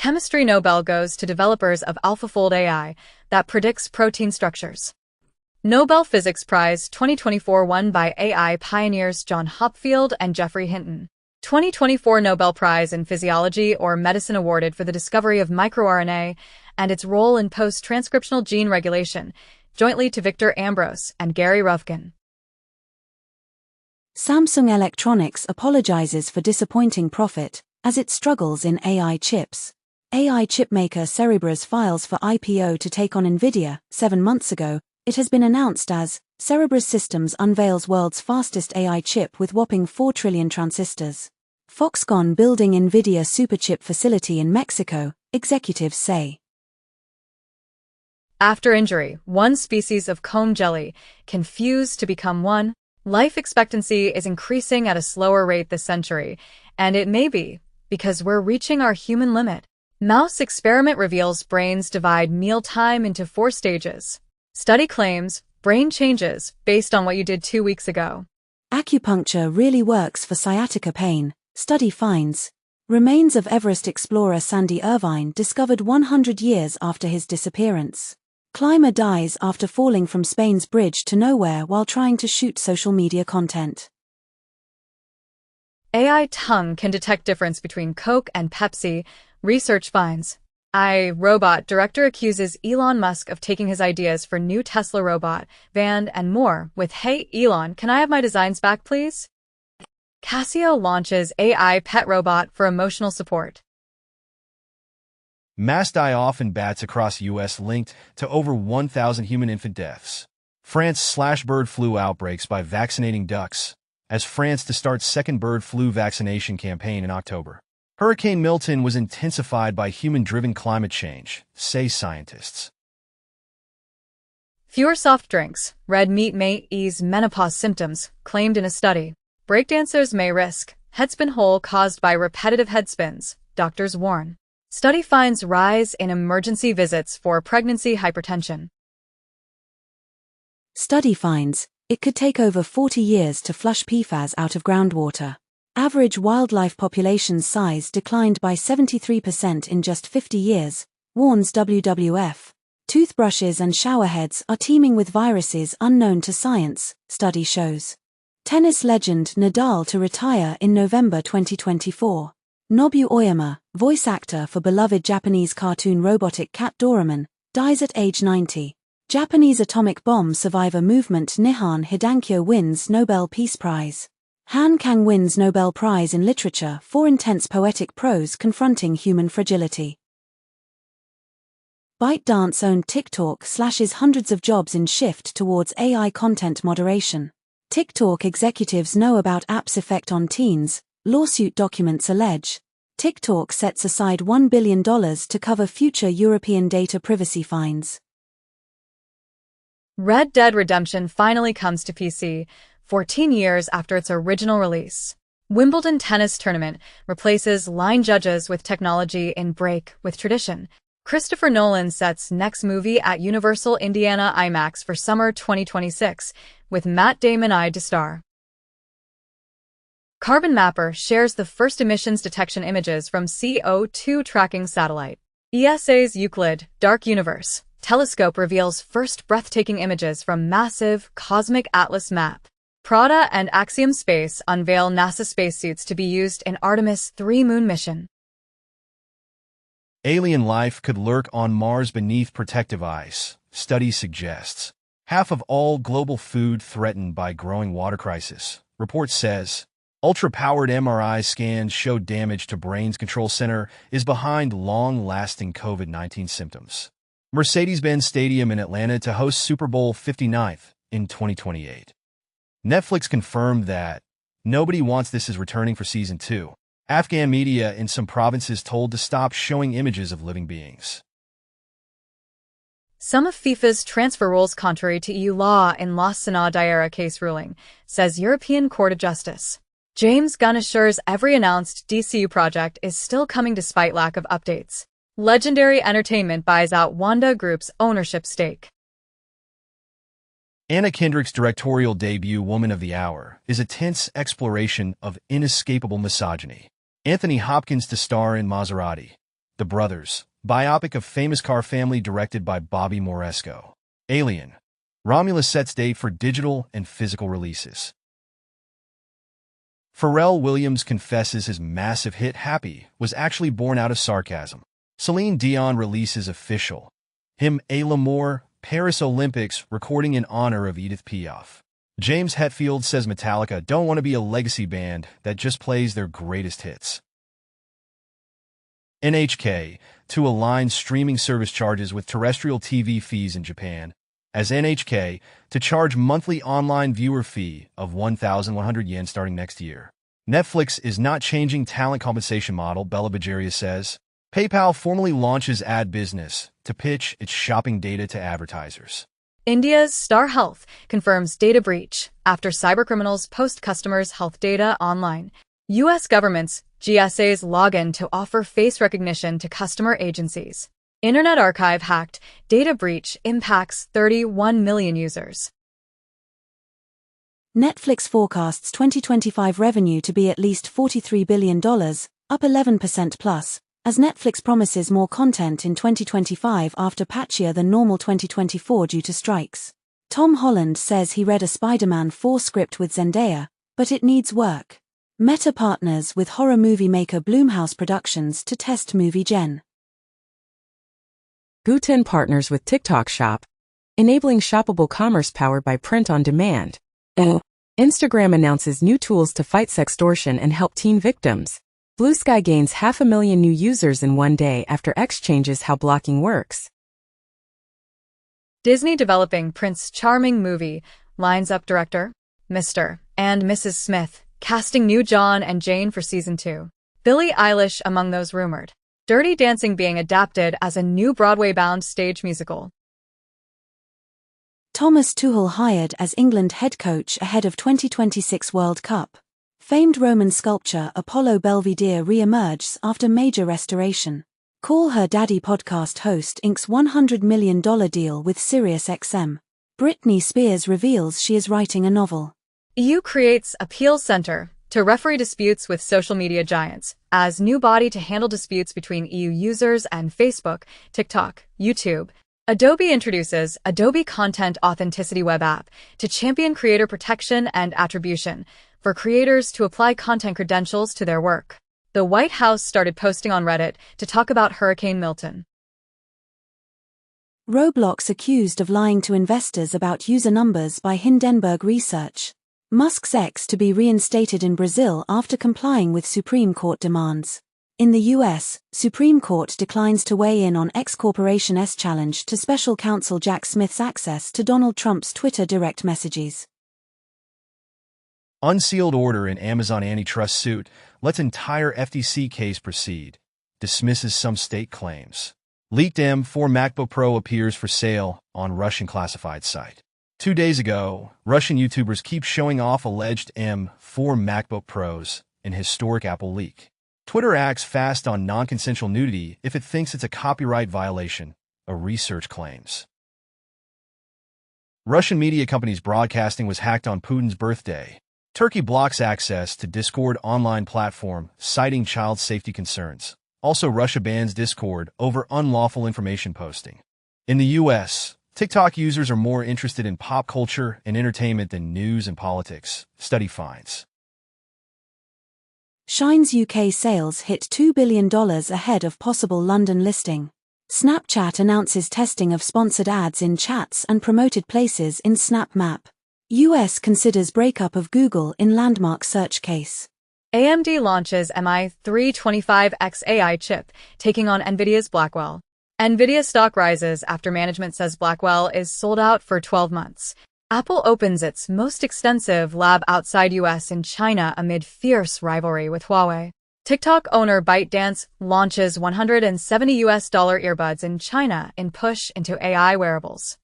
Chemistry Nobel goes to developers of AlphaFold AI that predicts protein structures. Nobel Physics Prize 2024 won by AI pioneers John Hopfield and Geoffrey Hinton. 2024 Nobel Prize in Physiology or Medicine awarded for the discovery of microRNA and its role in post-transcriptional gene regulation, jointly to Victor Ambros and Gary Ruvkin. Samsung Electronics apologizes for disappointing profit as it struggles in AI chips. AI chipmaker Cerebras files for IPO to take on Nvidia. 7 months ago, it has been announced as Cerebras Systems unveils world's fastest AI chip with whopping 4 trillion transistors. Foxconn building Nvidia superchip facility in Mexico, executives say. After injury, one species of comb jelly can fuse to become one. Life expectancy is increasing at a slower rate this century, and it may be because we're reaching our human limit. Mouse experiment reveals brains divide mealtime into 4 stages. Study claims brain changes based on what you did 2 weeks ago. Acupuncture really works for sciatica pain, study finds. Remains of Everest explorer Sandy Irvine discovered 100 years after his disappearance. Climber dies after falling from Spain's bridge to nowhere while trying to shoot social media content. AI tongue can detect difference between Coke and Pepsi, research finds. iRobot director accuses Elon Musk of taking his ideas for new Tesla robot, van, and more with "Hey Elon, can I have my designs back please?" Casio launches AI pet robot for emotional support. Mass die-off in bats across U.S. linked to over 1,000 human infant deaths. France slash bird flu outbreaks by vaccinating ducks, as France to start second bird flu vaccination campaign in October. Hurricane Milton was intensified by human-driven climate change, say scientists. Fewer soft drinks. Red meat may ease menopause symptoms, claimed in a study. Breakdancers may risk headspin hole caused by repetitive headspins, doctors warn. Study finds rise in emergency visits for pregnancy hypertension. Study finds it could take over 40 years to flush PFAS out of groundwater. Average wildlife population size declined by 73% in just 50 years, warns WWF. Toothbrushes and showerheads are teeming with viruses unknown to science, study shows. Tennis legend Nadal to retire in November 2024. Nobu Oyama, voice actor for beloved Japanese cartoon robotic cat Doraemon, dies at age 90. Japanese atomic bomb survivor movement Nihon Hidankyo wins Nobel Peace Prize. Han Kang wins Nobel Prize in Literature for intense poetic prose confronting human fragility. ByteDance-owned TikTok slashes hundreds of jobs in shift towards AI content moderation. TikTok executives know about app's effect on teens, lawsuit documents allege. TikTok sets aside $1 billion to cover future European data privacy fines. Red Dead Redemption finally comes to PC, 14 years after its original release. Wimbledon tennis tournament replaces line judges with technology in break with tradition. Christopher Nolan sets next movie at Universal Indiana IMAX for summer 2026, with Matt Damon eyed to star. Carbon Mapper shares the first emissions detection images from CO2 tracking satellite. ESA's Euclid Dark Universe telescope reveals first breathtaking images from massive cosmic atlas map. Prada and Axiom Space unveil NASA spacesuits to be used in Artemis 3 moon mission. Alien life could lurk on Mars beneath protective ice, study suggests. Half of all global food threatened by growing water crisis, report says. Ultra-powered MRI scans show damage to brain's control center is behind long-lasting COVID-19 symptoms. Mercedes-Benz Stadium in Atlanta to host Super Bowl 59th in 2028. Netflix confirmed that Nobody Wants This is returning for Season 2. Afghan media in some provinces told to stop showing images of living beings. Some of FIFA's transfer rules contrary to EU law in Los Sana Diarra case ruling, says European Court of Justice. James Gunn assures every announced DCU project is still coming despite lack of updates. Legendary Entertainment buys out Wanda Group's ownership stake. Anna Kendrick's directorial debut Woman of the Hour is a tense exploration of inescapable misogyny. Anthony Hopkins to star in Maserati. The Brothers, biopic of famous car family directed by Bobby Moresco. Alien. Romulus sets date for digital and physical releases. Pharrell Williams confesses his massive hit Happy was actually born out of sarcasm. Celine Dion releases official hymn A L'Amour, Paris Olympics recording in honor of Edith Piaf. James Hetfield says Metallica don't want to be a legacy band that just plays their greatest hits. NHK to align streaming service charges with terrestrial TV fees in Japan, as NHK to charge monthly online viewer fee of 1,100 yen starting next year. Netflix is not changing talent compensation model, Bella Bajaria says. PayPal formally launches ad business to pitch its shopping data to advertisers. India's Star Health confirms data breach after cybercriminals post customers' health data online. U.S. government's GSA's login to offer face recognition to customer agencies. Internet Archive hacked. Data breach impacts 31 million users. Netflix forecasts 2025 revenue to be at least $43 billion, up 11% plus, as Netflix promises more content in 2025 after patchier than normal 2024 due to strikes. Tom Holland says he read a Spider-Man 4 script with Zendaya, but it needs work. Meta partners with horror movie maker Blumhouse Productions to test movie gen. Guten partners with TikTok Shop, enabling shoppable commerce powered by print on demand. Instagram announces new tools to fight sextortion and help teen victims. Blue Sky gains 500,000 new users in one day after X changes how blocking works. Disney developing Prince Charming movie lines up director Mr. and Mrs. Smith, casting new John and Jane for season 2. Billie Eilish among those rumored. Dirty Dancing being adapted as a new Broadway-bound stage musical. Thomas Tuchel hired as England head coach ahead of 2026 World Cup. Famed Roman sculpture Apollo Belvedere re-emerges after major restoration. Call Her Daddy podcast host inks $100 million deal with SiriusXM. Britney Spears reveals she is writing a novel. EU creates appeals center to referee disputes with social media giants as new body to handle disputes between EU users and Facebook, TikTok, YouTube. Adobe introduces Adobe Content Authenticity web app to champion creator protection and attribution for creators to apply content credentials to their work. The White House started posting on Reddit to talk about Hurricane Milton. Roblox accused of lying to investors about user numbers by Hindenburg Research. Musk's X to be reinstated in Brazil after complying with Supreme Court demands. In the U.S., Supreme Court declines to weigh in on X Corporation's challenge to special counsel Jack Smith's access to Donald Trump's Twitter direct messages. Unsealed order in Amazon antitrust suit lets entire FTC case proceed. Dismisses some state claims. Leaked M4 MacBook Pro appears for sale on Russian classified site. 2 days ago, Russian YouTubers keep showing off alleged M4 MacBook Pros in historic Apple leak. Twitter acts fast on non-consensual nudity if it thinks it's a copyright violation, a research claims. Russian media companies' broadcasting was hacked on Putin's birthday. Turkey blocks access to Discord online platform, citing child safety concerns. Also, Russia bans Discord over unlawful information posting. In the U.S., TikTok users are more interested in pop culture and entertainment than news and politics, study finds. Shine's UK sales hit $2 billion ahead of possible London listing. Snapchat announces testing of sponsored ads in chats and promoted places in Snap Map. US considers breakup of Google in landmark search case. AMD launches MI325X AI chip, taking on NVIDIA's Blackwell. NVIDIA stock rises after management says Blackwell is sold out for 12 months. Apple opens its most extensive lab outside US in China amid fierce rivalry with Huawei. TikTok owner ByteDance launches $170 earbuds in China in push into AI wearables.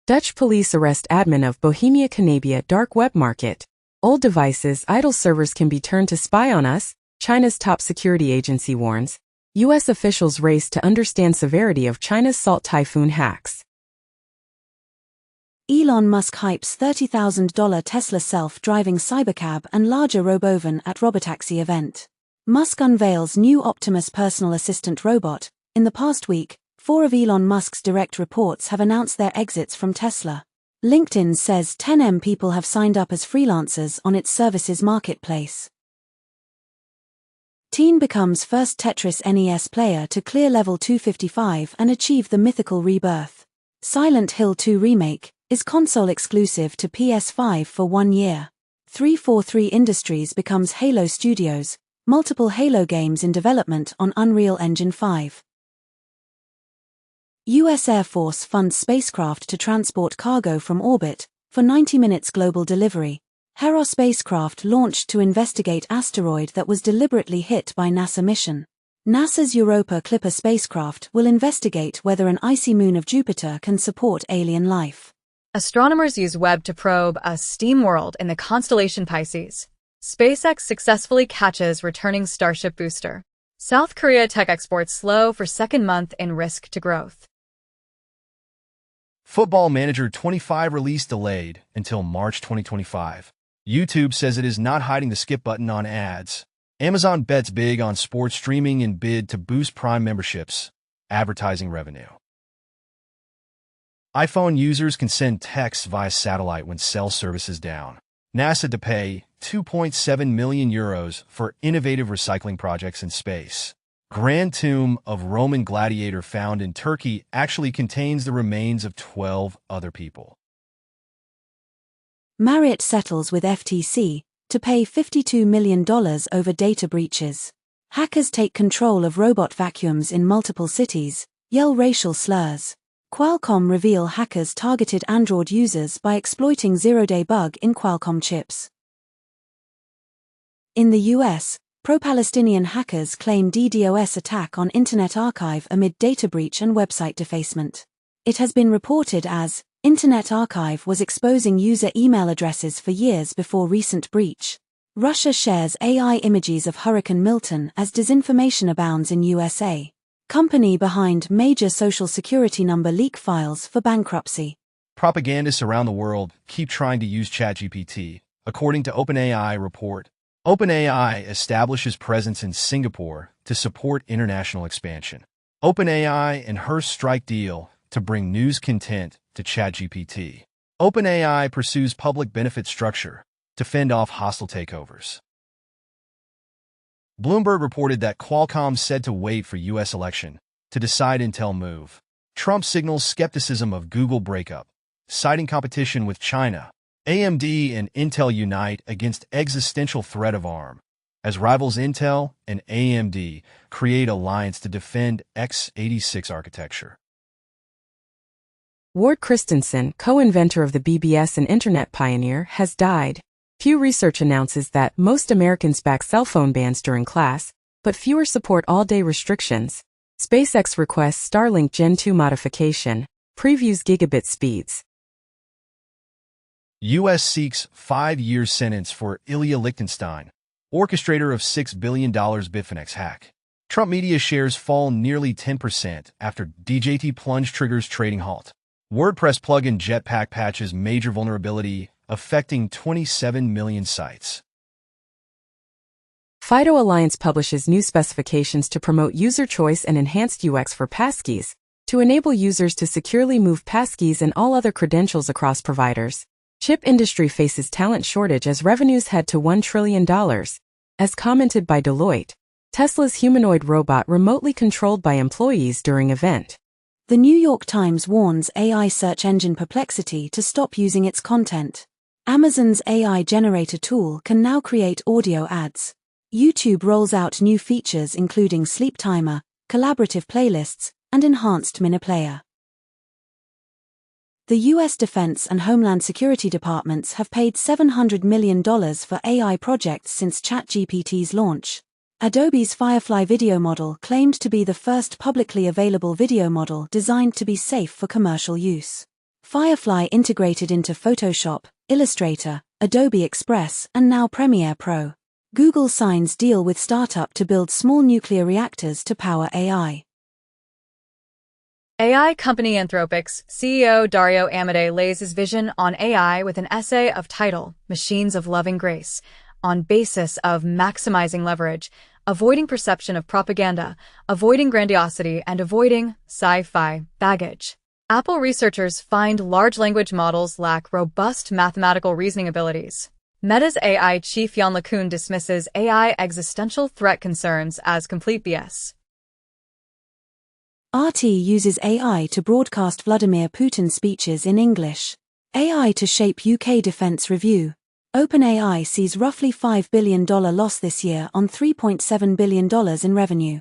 Dutch police arrest admin of Bohemia Cannabia dark web market. Old devices, idle servers can be turned to spy on us, China's top security agency warns. U.S. officials race to understand severity of China's salt typhoon hacks. Elon Musk hypes $30,000 Tesla self-driving cybercab and larger robovan at robotaxi event. Musk unveils new Optimus personal assistant robot. In the past week, 4 of Elon Musk's direct reports have announced their exits from Tesla. LinkedIn says 10M people have signed up as freelancers on its services marketplace. Teen becomes first Tetris NES player to clear level 255 and achieve the mythical rebirth. Silent Hill 2 Remake is console exclusive to PS5 for 1 year. 343 Industries becomes Halo Studios, multiple Halo games in development on Unreal Engine 5. U.S. Air Force funds spacecraft to transport cargo from orbit for 90 minutes global delivery. Hera spacecraft launched to investigate asteroid that was deliberately hit by NASA mission. NASA's Europa Clipper spacecraft will investigate whether an icy moon of Jupiter can support alien life. Astronomers use Webb to probe a steam world in the constellation Pisces. SpaceX successfully catches returning Starship booster. South Korea tech exports slow for second month in risk to growth. Football Manager 25 release delayed until March 2025. YouTube says it is not hiding the skip button on ads. Amazon bets big on sports streaming in bid to boost Prime memberships. Advertising revenue. iPhone users can send texts via satellite when cell service is down. NASA to pay €2.7 million for innovative recycling projects in space. Grand tomb of Roman gladiator found in Turkey actually contains the remains of 12 other people. Marriott settles with FTC to pay $52 million over data breaches. Hackers take control of robot vacuums in multiple cities, yell racial slurs. Qualcomm reveal hackers targeted Android users by exploiting zero-day bug in Qualcomm chips. In the US, pro-Palestinian hackers claim DDoS attack on Internet Archive amid data breach and website defacement. It has been reported as Internet Archive was exposing user email addresses for years before recent breach. Russia shares AI images of Hurricane Milton as disinformation abounds in USA. Company behind major social security number leak files for bankruptcy. Propagandists around the world keep trying to use ChatGPT. According to OpenAI report, OpenAI establishes presence in Singapore to support international expansion. OpenAI and Hearst strike deal to bring news content to ChatGPT. OpenAI pursues public benefit structure to fend off hostile takeovers. Bloomberg reported that Qualcomm said to wait for U.S. election to decide Intel move. Trump signals skepticism of Google breakup, citing competition with China. AMD and Intel unite against existential threat of ARM, as rivals Intel and AMD create alliance to defend x86 architecture. Ward Christensen, co-inventor of the BBS and Internet Pioneer, has died. Pew Research announces that most Americans back cell phone bans during class, but fewer support all-day restrictions. SpaceX requests Starlink Gen 2 modification, previews gigabit speeds. U.S. seeks 5-year sentence for Ilya Lichtenstein, orchestrator of $6 billion Bitfinex hack. Trump media shares fall nearly 10% after DJT plunge triggers trading halt. WordPress plugin Jetpack patches major vulnerability affecting 27 million sites. FIDO Alliance publishes new specifications to promote user choice and enhanced UX for passkeys, to enable users to securely move passkeys and all other credentials across providers. Chip industry faces talent shortage as revenues head to $1 trillion. As commented by Deloitte, Tesla's humanoid robot remotely controlled by employees during event. The New York Times warns AI search engine Perplexity to stop using its content. Amazon's AI generator tool can now create audio ads. YouTube rolls out new features including sleep timer, collaborative playlists, and enhanced mini-player. The U.S. Defense and Homeland Security Departments have paid $700 million for AI projects since ChatGPT's launch. Adobe's Firefly video model claimed to be the first publicly available video model designed to be safe for commercial use. Firefly integrated into Photoshop, Illustrator, Adobe Express, and now Premiere Pro. Google signs deal with startup to build small nuclear reactors to power AI. AI company Anthropic's CEO Dario Amodei lays his vision on AI with an essay of title, Machines of Loving Grace, on basis of maximizing leverage, avoiding perception of propaganda, avoiding grandiosity, and avoiding sci-fi baggage. Apple researchers find large language models lack robust mathematical reasoning abilities. Meta's AI chief Yann LeCun dismisses AI existential threat concerns as complete BS. RT uses AI to broadcast Vladimir Putin's speeches in English. AI to shape UK defence review. OpenAI sees roughly $5 billion loss this year on $3.7 billion in revenue.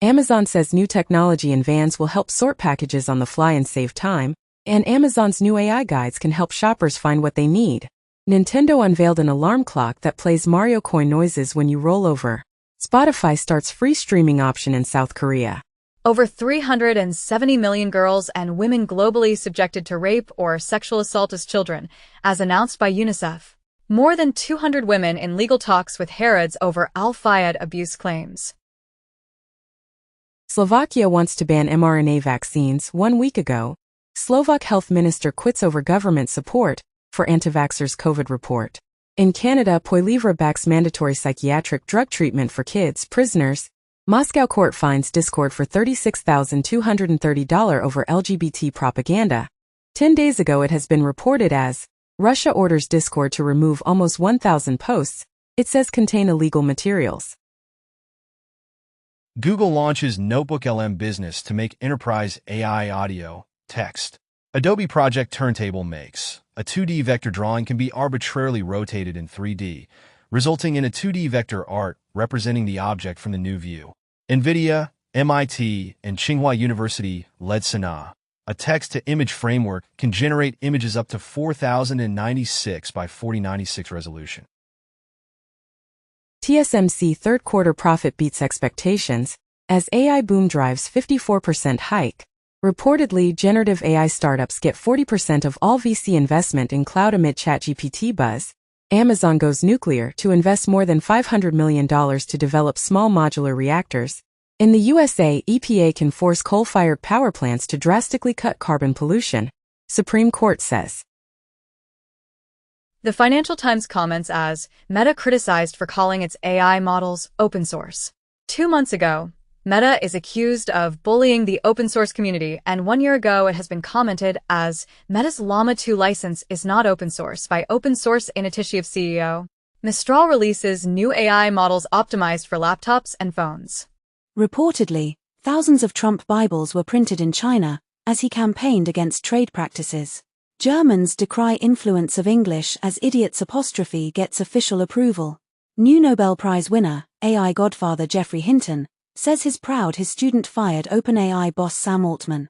Amazon says new technology in vans will help sort packages on the fly and save time, and Amazon's new AI guides can help shoppers find what they need. Nintendo unveiled an alarm clock that plays Mario coin noises when you roll over. Spotify starts free streaming option in South Korea. Over 370 million girls and women globally subjected to rape or sexual assault as children, as announced by UNICEF. More than 200 women in legal talks with Harrods over Al-Fayed abuse claims. Slovakia wants to ban mRNA vaccines. 1 week ago, Slovak health minister quits over government support for anti-vaxxers' COVID report. In Canada, Poilievre backs mandatory psychiatric drug treatment for kids, prisoners. Moscow court finds Discord for $36,230 over LGBT propaganda. 10 days ago it has been reported as Russia orders Discord to remove almost 1,000 posts it says contain illegal materials. Google launches Notebook LM Business to make enterprise AI audio, text. Adobe Project Turntable makes a 2D vector drawing can be arbitrarily rotated in 3D, resulting in a 2D vector art representing the object from the new view. NVIDIA, MIT, and Tsinghua University led Sana. A text-to-image framework can generate images up to 4096 by 4096 resolution. TSMC third quarter profit beats expectations as AI boom drives 54% hike. Reportedly, generative AI startups get 40% of all VC investment in cloud amid ChatGPT buzz. Amazon goes nuclear to invest more than $500 million to develop small modular reactors. In the USA, EPA can force coal-fired power plants to drastically cut carbon pollution, Supreme Court says. The Financial Times comments as Meta criticized for calling its AI models open source. 2 months ago, Meta is accused of bullying the open source community, and 1 year ago it has been commented as Meta's Llama 2 license is not open source by Open Source Initiative CEO. Mistral releases new AI models optimized for laptops and phones. Reportedly, thousands of Trump Bibles were printed in China as he campaigned against trade practices. Germans decry influence of English as idiots' apostrophe gets official approval. New Nobel Prize winner, AI godfather Geoffrey Hinton, says he's proud his student fired OpenAI boss Sam Altman.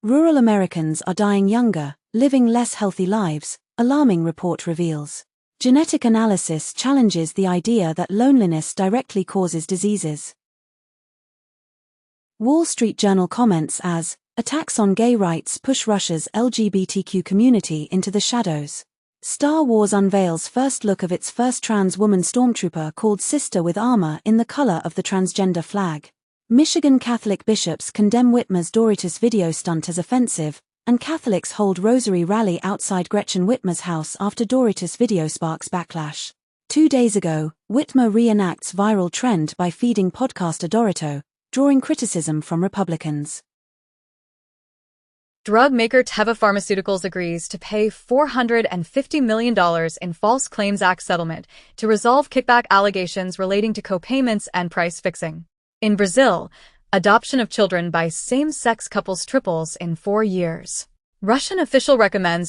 Rural Americans are dying younger, living less healthy lives, alarming report reveals. Genetic analysis challenges the idea that loneliness directly causes diseases. Wall Street Journal comments as, attacks on gay rights push Russia's LGBTQ community into the shadows. Star Wars unveils first look of its first trans woman stormtrooper called Sister with armor in the color of the transgender flag. Michigan Catholic bishops condemn Whitmer's Doritos video stunt as offensive, and Catholics hold rosary rally outside Gretchen Whitmer's house after Doritos video sparks backlash. 2 days ago, Whitmer reenacts viral trend by feeding podcaster Dorito, drawing criticism from Republicans. Drug maker Teva Pharmaceuticals agrees to pay $450 million in False Claims Act settlement to resolve kickback allegations relating to co-payments and price fixing. In Brazil, adoption of children by same-sex couples triples in 4 years. Russian official recommends